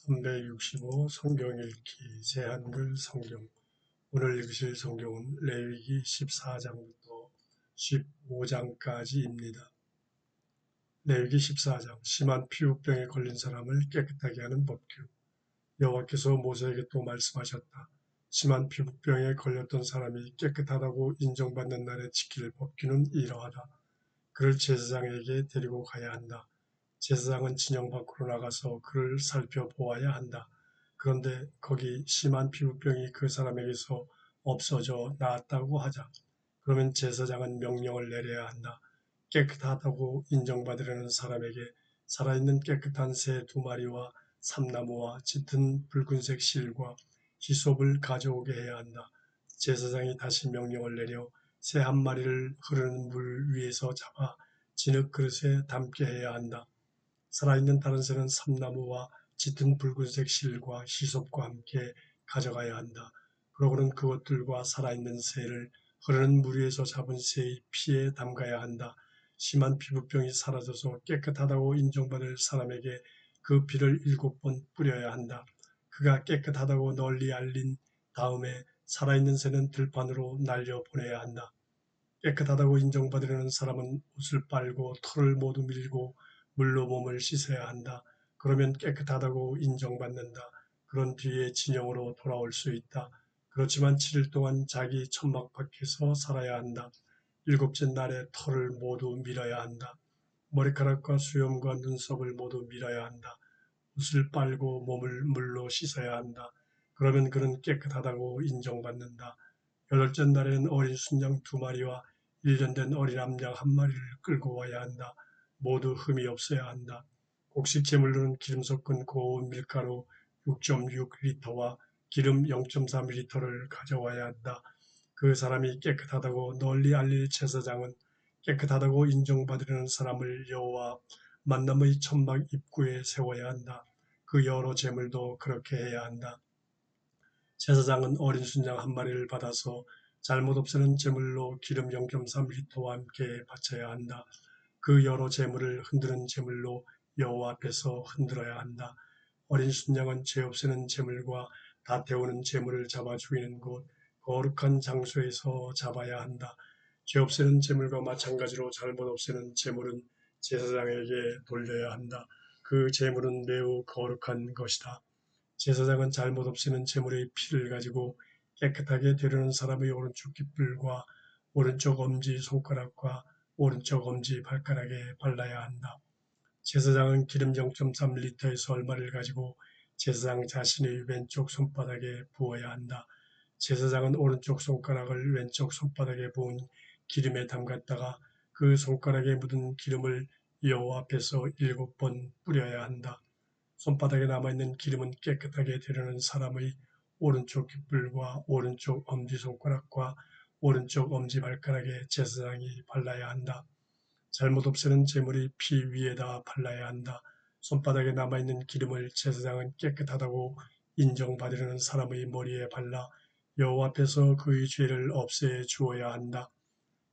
365 성경 읽기 제한글 성경. 오늘 읽으실 성경은 레위기 14장부터 15장까지입니다. 레위기 14장. 심한 피부병에 걸린 사람을 깨끗하게 하는 법규. 여호와께서 모세에게 또 말씀하셨다. 심한 피부병에 걸렸던 사람이 깨끗하다고 인정받는 날에 지킬 법규는 이러하다. 그를 제사장에게 데리고 가야 한다. 제사장은 진영 밖으로 나가서 그를 살펴보아야 한다. 그런데 거기 심한 피부병이 그 사람에게서 없어져 나았다고 하자. 그러면 제사장은 명령을 내려야 한다. 깨끗하다고 인정받으려는 사람에게 살아있는 깨끗한 새 2마리와 삼나무와 짙은 붉은색 실과 히솝을 가져오게 해야 한다. 제사장이 다시 명령을 내려 새 1마리를 흐르는 물 위에서 잡아 진흙 그릇에 담게 해야 한다. 살아있는 다른 새는 삼나무와 짙은 붉은색 실과 히솝과 함께 가져가야 한다. 그러고는 그것들과 살아있는 새를 흐르는 물 위에서 잡은 새의 피에 담가야 한다. 심한 피부병이 사라져서 깨끗하다고 인정받을 사람에게 그 피를 7번 뿌려야 한다. 그가 깨끗하다고 널리 알린 다음에 살아있는 새는 들판으로 날려보내야 한다. 깨끗하다고 인정받으려는 사람은 옷을 빨고 털을 모두 밀고 물로 몸을 씻어야 한다. 그러면 깨끗하다고 인정받는다. 그런 뒤에 진영으로 돌아올 수 있다. 그렇지만 7일 동안 자기 천막 밖에서 살아야 한다. 7째 날에 털을 모두 밀어야 한다. 머리카락과 수염과 눈썹을 모두 밀어야 한다. 옷을 빨고 몸을 물로 씻어야 한다. 그러면 그는 깨끗하다고 인정받는다. 8째 날에는 어린 순양 2마리와 1년 된 어린 암양 1마리를 끌고 와야 한다. 모두 흠이 없어야 한다. 곡식 제물로는 기름 섞은 고운 밀가루 6.6리터와 기름 0.3리터를 가져와야 한다. 그 사람이 깨끗하다고 널리 알릴 제사장은 깨끗하다고 인정받으려는 사람을 여호와 만남의 천막 입구에 세워야 한다. 그 여러 제물도 그렇게 해야 한다. 제사장은 어린 순양 1마리를 받아서 잘못 없애는 제물로 기름 0.3리터와 함께 바쳐야 한다. 그 여러 제물을 흔드는 제물로 여호와 앞에서 흔들어야 한다. 어린 순양은 죄 없애는 제물과 다 태우는 제물을 잡아 죽이는 곳 거룩한 장소에서 잡아야 한다. 죄 없애는 제물과 마찬가지로 잘못 없애는 제물은 제사장에게 돌려야 한다. 그 제물은 매우 거룩한 것이다. 제사장은 잘못 없애는 제물의 피를 가지고 깨끗하게 되려는 사람의 오른쪽 깃불과 오른쪽 엄지 손가락과 오른쪽 엄지 발가락에 발라야 한다. 제사장은 기름 0.3리터에서 얼마를 가지고 제사장 자신의 왼쪽 손바닥에 부어야 한다. 제사장은 오른쪽 손가락을 왼쪽 손바닥에 부은 기름에 담갔다가 그 손가락에 묻은 기름을 여호와 앞에서 7번 뿌려야 한다. 손바닥에 남아있는 기름은 깨끗하게 되려는 사람의 오른쪽 깃불과 오른쪽 엄지손가락과 오른쪽 엄지발가락에 제사장이 발라야 한다. 잘못 없애는 제물의 피 위에다 발라야 한다. 손바닥에 남아있는 기름을 제사장은 깨끗하다고 인정받으려는 사람의 머리에 발라 여호와 앞에서 그의 죄를 없애 주어야 한다.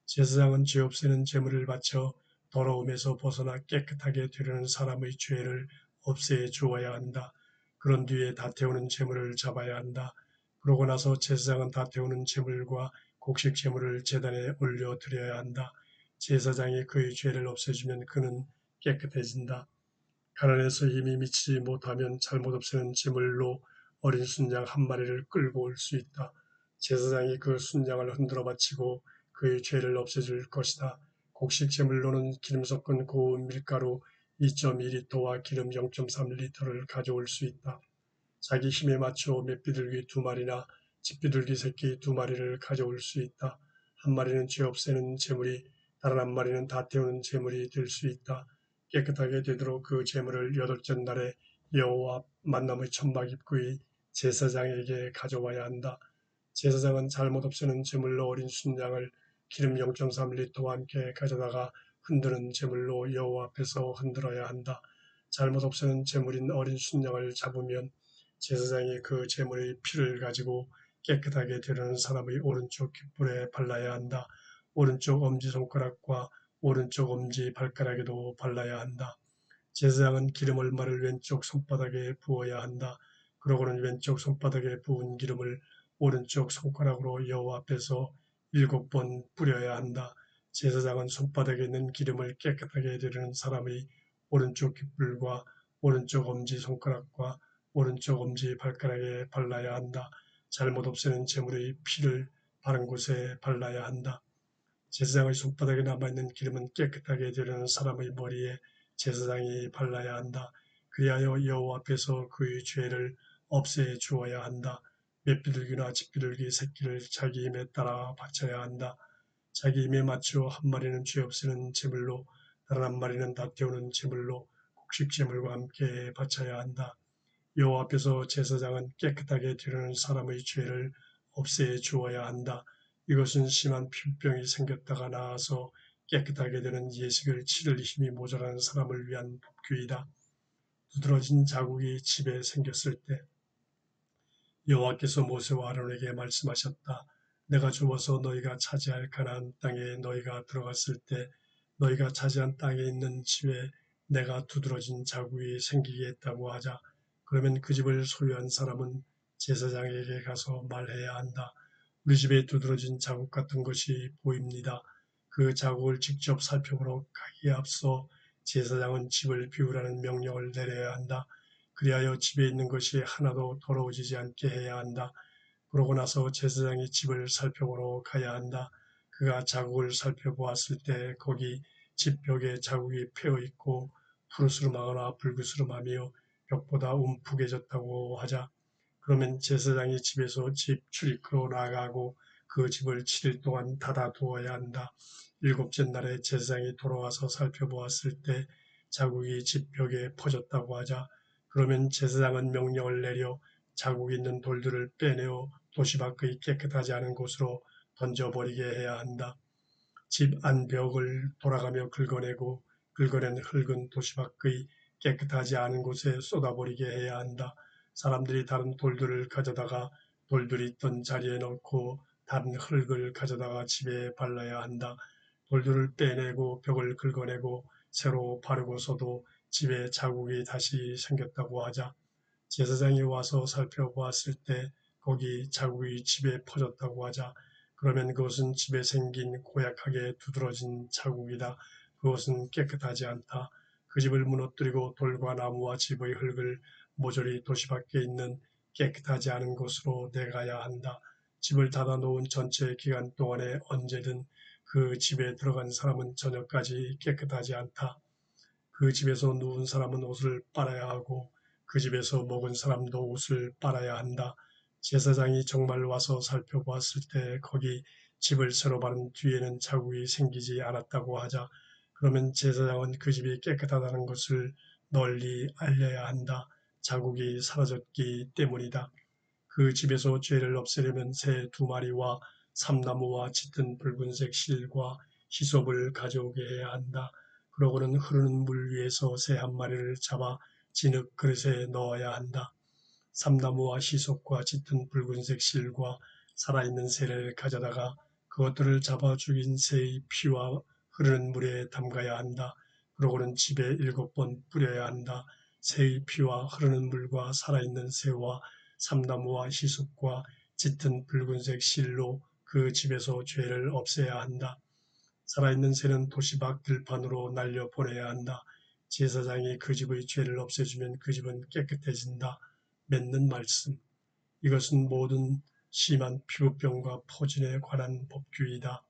제사장은 죄 없애는 제물을 바쳐 더러움에서 벗어나 깨끗하게 되려는 사람의 죄를 없애 주어야 한다. 그런 뒤에 다 태우는 제물을 잡아야 한다. 그러고 나서 제사장은 다 태우는 제물과 곡식 제물을 제단에 올려 드려야 한다. 제사장이 그의 죄를 없애주면 그는 깨끗해진다. 가난해서 힘이 미치지 못하면 잘못 없애는 제물로 어린 순양 1마리를 끌고 올 수 있다. 제사장이 그 순양을 흔들어 바치고 그의 죄를 없애줄 것이다. 곡식 제물로는 기름 섞은 고운 밀가루 2.2리터와 기름 0.3리터를 가져올 수 있다. 자기 힘에 맞춰 맷비둘기 2마리나 집비둘기 새끼 2마리를 가져올 수 있다. 1마리는 죄 없애는 제물이 다른 1마리는 다 태우는 제물이 될 수 있다. 깨끗하게 되도록 그 제물을 8째 날에 여호와 만남의 천막 입구의 제사장에게 가져와야 한다. 제사장은 잘못 없애는 제물로 어린 순양을 기름 0.3리터와 함께 가져다가 흔드는 제물로 여호와 앞에서 흔들어야 한다. 잘못 없애는 제물인 어린 순양을 잡으면 제사장이 그 제물의 피를 가지고 깨끗하게 되려는 사람의 오른쪽 깃불에 발라야 한다. 오른쪽 엄지손가락과 오른쪽 엄지 발가락에도 발라야 한다. 제사장은 기름 얼마를 왼쪽 손바닥에 부어야 한다. 그러고는 왼쪽 손바닥에 부은 기름을 오른쪽 손가락으로 여호와 앞에서 7번 뿌려야 한다. 제사장은 손바닥에 있는 기름을 깨끗하게 드리는 사람의 오른쪽 깃불과 오른쪽 엄지손가락과 오른쪽 엄지발가락에 발라야 한다. 잘못 없애는 제물의 피를 바른 곳에 발라야 한다. 제사장의 손바닥에 남아있는 기름은 깨끗하게 드리는 사람의 머리에 제사장이 발라야 한다. 그리하여 여호와 앞에서 그의 죄를 없애 주어야 한다. 맷비둘기나 집비둘기 새끼를 자기 힘에 따라 바쳐야 한다. 자기 힘에 맞추어 한 마리는 죄 없애는 제물로 다른 한 마리는 다 태우는 제물로 곡식 제물과 함께 바쳐야 한다. 여호와 앞에서 제사장은 깨끗하게 드리는 사람의 죄를 없애 주어야 한다. 이것은 심한 피부병이 생겼다가 나아서 깨끗하게 되는 예식을 치를 힘이 모자라는 사람을 위한 법규이다. 두드러진 자국이 집에 생겼을 때 여호와께서 모세와 아론에게 말씀하셨다. 내가 주어서 너희가 차지할 가나안 땅에 너희가 들어갔을 때 너희가 차지한 땅에 있는 집에 내가 두드러진 자국이 생기게 했다고 하자. 그러면 그 집을 소유한 사람은 제사장에게 가서 말해야 한다. 우리 집에 두드러진 자국 같은 것이 보입니다. 그 자국을 직접 살펴보러 가기에 앞서 제사장은 집을 비우라는 명령을 내려야 한다. 그리하여 집에 있는 것이 하나도 더러워지지 않게 해야 한다. 그러고 나서 제사장이 집을 살펴보러 가야 한다. 그가 자국을 살펴보았을 때 거기 집 벽에 자국이 패어 있고 푸르스름하거나 불그스름하며 벽보다 움푹해졌다고 하자. 그러면 제사장이 집에서 집 출입구로 나가고 그 집을 7일 동안 닫아두어야 한다. 일곱째 날에 제사장이 돌아와서 살펴보았을 때 자국이 집 벽에 퍼졌다고 하자. 그러면 제사장은 명령을 내려 자국 있는 돌들을 빼내어 도시 밖의 깨끗하지 않은 곳으로 던져버리게 해야 한다. 집 안벽을 돌아가며 긁어내고 긁어낸 흙은 도시 밖의 깨끗하지 않은 곳에 쏟아버리게 해야 한다. 사람들이 다른 돌들을 가져다가 돌들이 있던 자리에 넣고 다른 흙을 가져다가 집에 발라야 한다. 돌들을 빼내고 벽을 긁어내고 새로 바르고서도 집에 자국이 다시 생겼다고 하자. 제사장이 와서 살펴보았을 때 거기 자국이 집에 퍼졌다고 하자. 그러면 그것은 집에 생긴 고약하게 두드러진 자국이다. 그것은 깨끗하지 않다. 그 집을 무너뜨리고 돌과 나무와 집의 흙을 모조리 도시 밖에 있는 깨끗하지 않은 곳으로 내가야 한다. 집을 닫아놓은 전체 기간 동안에 언제든 그 집에 들어간 사람은 저녁까지 깨끗하지 않다. 그 집에서 누운 사람은 옷을 빨아야 하고 그 집에서 먹은 사람도 옷을 빨아야 한다. 제사장이 정말 와서 살펴보았을 때 거기 집을 새로 바른 뒤에는 자국이 생기지 않았다고 하자. 그러면 제사장은 그 집이 깨끗하다는 것을 널리 알려야 한다. 자국이 사라졌기 때문이다. 그 집에서 죄를 없애려면 새 2마리와 삼나무와 짙은 붉은색 실과 히솝을 가져오게 해야 한다. 그러고는 흐르는 물 위에서 새 1마리를 잡아 진흙 그릇에 넣어야 한다. 삼나무와 히솝과 짙은 붉은색 실과 살아있는 새를 가져다가 그것들을 잡아 죽인 새의 피와 흐르는 물에 담가야 한다. 그러고는 집에 7번 뿌려야 한다. 새의 피와 흐르는 물과 살아있는 새와 삼나무와 히읗과 짙은 붉은색 실로 그 집에서 죄를 없애야 한다. 살아있는 새는 도시 밖 들판으로 날려보내야 한다. 제사장이 그 집의 죄를 없애주면 그 집은 깨끗해진다. 맺는 말씀. 이것은 모든 심한 피부병과 포진에 관한 법규이다.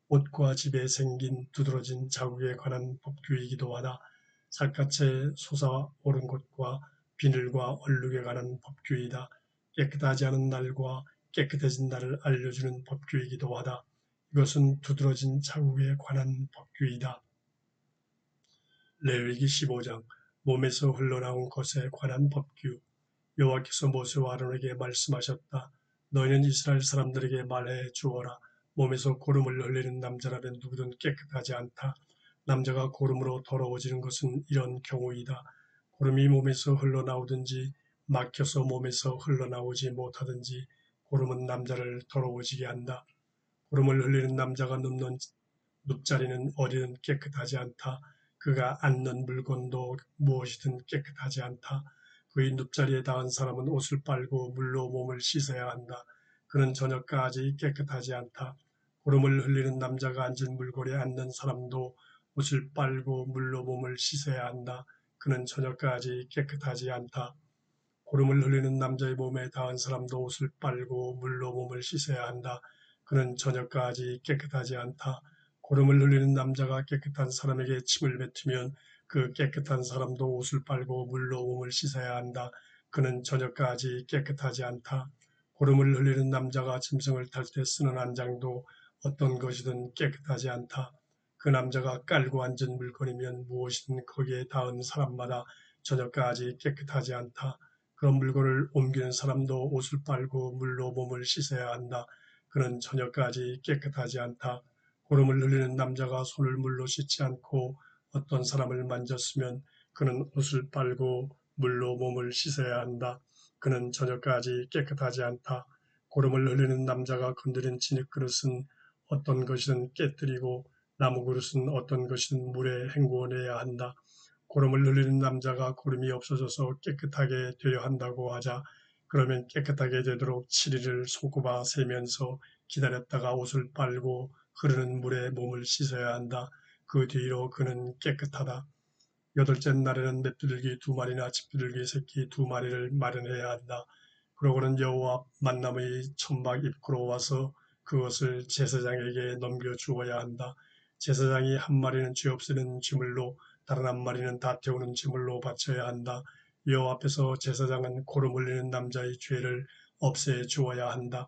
옷과 집에 생긴 두드러진 자국에 관한 법규이기도 하다. 살갗에 솟아오른 것과 비늘과 얼룩에 관한 법규이다. 깨끗하지 않은 날과 깨끗해진 날을 알려주는 법규이기도 하다. 이것은 두드러진 자국에 관한 법규이다. 레위기 15장 몸에서 흘러나온 것에 관한 법규. 여호와께서 모세와 아론에게 말씀하셨다. 너희는 이스라엘 사람들에게 말해 주어라. 몸에서 고름을 흘리는 나라면 누구든 깨끗하지 않다. 남자가 고름으로 더러워지는 것은 이런 경우이다. 고름이 몸에서 흘러나오든지 막혀서 몸에서 흘러나오지 못하든지 고름은 남자를 더러워지게 한다. 고름을 흘리는 남자가 눕는 눕자리는 어디든 깨끗하지 않다. 그가 앉는 물건도 무엇이든 깨끗하지 않다. 그의 눕자리에 닿은 사람은 옷을 빨고 물로 몸을 씻어야 한다. 그는 저녁까지 깨끗하지 않다. 고름을 흘리는 남자가 앉은 물고리에 앉는 사람도 옷을 빨고 물로 몸을 씻어야 한다. 그는 저녁까지 깨끗하지 않다. 고름을 흘리는 남자의 몸에 닿은 사람도 옷을 빨고 물로 몸을 씻어야 한다. 그는 저녁까지 깨끗하지 않다. 고름을 흘리는 남자가 깨끗한 사람에게 침을 뱉으면 그 깨끗한 사람도 옷을 빨고 물로 몸을 씻어야 한다. 그는 저녁까지 깨끗하지 않다. 고름을 흘리는 남자가 짐승을 탈 때 쓰는 안장도 어떤 것이든 깨끗하지 않다. 그 남자가 깔고 앉은 물건이면 무엇이든 거기에 닿은 사람마다 저녁까지 깨끗하지 않다. 그런 물건을 옮기는 사람도 옷을 빨고 물로 몸을 씻어야 한다. 그는 저녁까지 깨끗하지 않다. 고름을 흘리는 남자가 손을 물로 씻지 않고 어떤 사람을 만졌으면 그는 옷을 빨고 물로 몸을 씻어야 한다. 그는 저녁까지 깨끗하지 않다. 고름을 흘리는 남자가 건드린 진흙 그릇은 어떤 것이든 깨뜨리고 나무 그릇은 어떤 것이든 물에 헹구어내야 한다. 고름을 흘리는 남자가 고름이 없어져서 깨끗하게 되려 한다고 하자 그러면 깨끗하게 되도록 7일을 손꼽아 세면서 기다렸다가 옷을 빨고 흐르는 물에 몸을 씻어야 한다. 그 뒤로 그는 깨끗하다. 여덟째 날에는 맷비둘기 2마리나 집비둘기 새끼 2마리를 마련해야 한다. 그러고는 여호와 만남의 천막 입구로 와서 그것을 제사장에게 넘겨주어야 한다. 제사장이 한 마리는 죄 없애는 제물로 다른 한 마리는 다 태우는 제물로 바쳐야 한다. 여호와 앞에서 제사장은 고름 흘리는 남자의 죄를 없애 주어야 한다.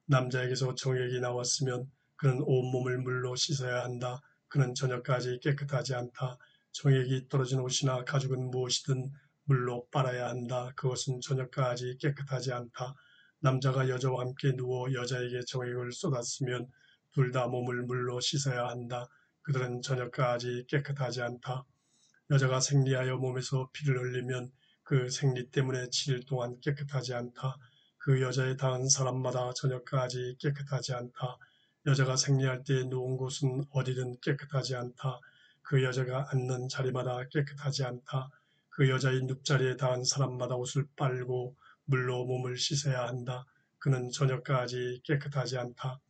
남자에게서 정액이 나왔으면 그는 온몸을 물로 씻어야 한다. 그는 저녁까지 깨끗하지 않다. 정액이 떨어진 옷이나 가죽은 무엇이든 물로 빨아야 한다. 그것은 저녁까지 깨끗하지 않다. 남자가 여자와 함께 누워 여자에게 정액을 쏟았으면 둘 다 몸을 물로 씻어야 한다. 그들은 저녁까지 깨끗하지 않다. 여자가 생리하여 몸에서 피를 흘리면 그 생리 때문에 7일 동안 깨끗하지 않다. 그 여자에 닿은 사람마다 저녁까지 깨끗하지 않다. 여자가 생리할 때 누운 곳은 어디든 깨끗하지 않다. 그 여자가 앉는 자리마다 깨끗하지 않다. 그 여자의 눕자리에 닿은 사람마다 옷을 빨고 물로 몸을 씻어야 한다. 그는 저녁까지 깨끗하지 않다.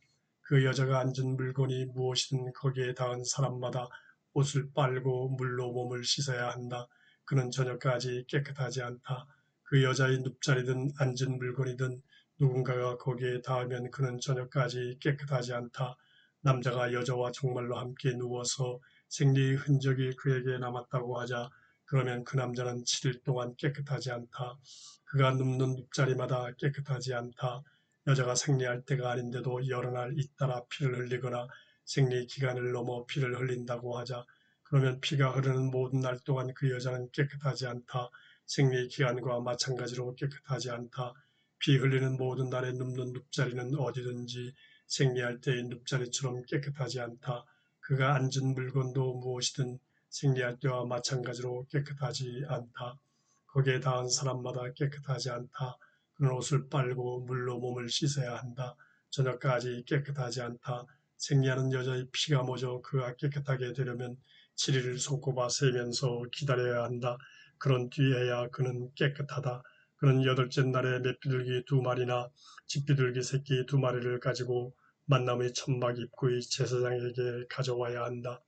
그 여자가 앉은 물건이 무엇이든 거기에 닿은 사람마다 옷을 빨고 물로 몸을 씻어야 한다. 그는 저녁까지 깨끗하지 않다. 그 여자의 눕자리든 앉은 물건이든 누군가가 거기에 닿으면 그는 저녁까지 깨끗하지 않다. 남자가 여자와 정말로 함께 누워서 생리의 흔적이 그에게 남았다고 하자 그러면 그 남자는 7일 동안 깨끗하지 않다. 그가 눕는 눕자리마다 깨끗하지 않다. 여자가 생리할 때가 아닌데도 여러 날 잇따라 피를 흘리거나 생리 기간을 넘어 피를 흘린다고 하자 그러면 피가 흐르는 모든 날 동안 그 여자는 깨끗하지 않다. 생리 기간과 마찬가지로 깨끗하지 않다. 피 흘리는 모든 날에 눕는 눕자리는 어디든지 생리할 때의 눕자리처럼 깨끗하지 않다. 그가 앉은 물건도 무엇이든 생리할 때와 마찬가지로 깨끗하지 않다. 거기에 닿은 사람마다 깨끗하지 않다. 그는 옷을 빨고 물로 몸을 씻어야 한다. 저녁까지 깨끗하지 않다. 생리하는 여자의 피가 멎어 그가 깨끗하게 되려면 7일을 손꼽아 세면서 기다려야 한다. 그런 뒤에야 그는 깨끗하다. 그는 여덟째 날에 맷비둘기 2마리나 집비둘기 새끼 2마리를 가지고 만남의 천막 입구의 제사장에게 가져와야 한다.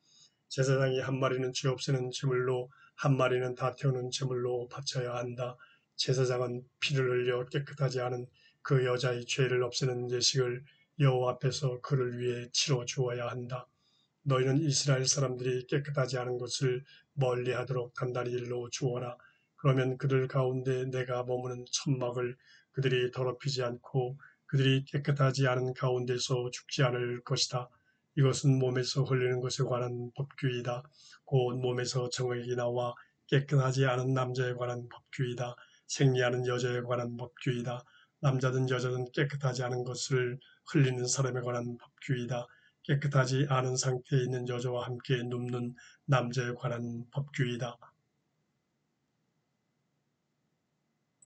제사장이 한 마리는 죄 없애는 제물로 한 마리는 다 태우는 제물로 바쳐야 한다. 제사장은 피를 흘려 깨끗하지 않은 그 여자의 죄를 없애는 예식을 여호와 앞에서 그를 위해 치러 주어야 한다. 너희는 이스라엘 사람들이 깨끗하지 않은 것을 멀리하도록 단단히 일러 주어라. 그러면 그들 가운데 내가 머무는 천막을 그들이 더럽히지 않고 그들이 깨끗하지 않은 가운데서 죽지 않을 것이다. 이것은 몸에서 흘리는 것에 관한 법규이다. 곧 몸에서 정액이 나와 깨끗하지 않은 남자에 관한 법규이다. 생리하는 여자에 관한 법규이다. 남자든 여자든 깨끗하지 않은 것을 흘리는 사람에 관한 법규이다. 깨끗하지 않은 상태에 있는 여자와 함께 눕는 남자에 관한 법규이다.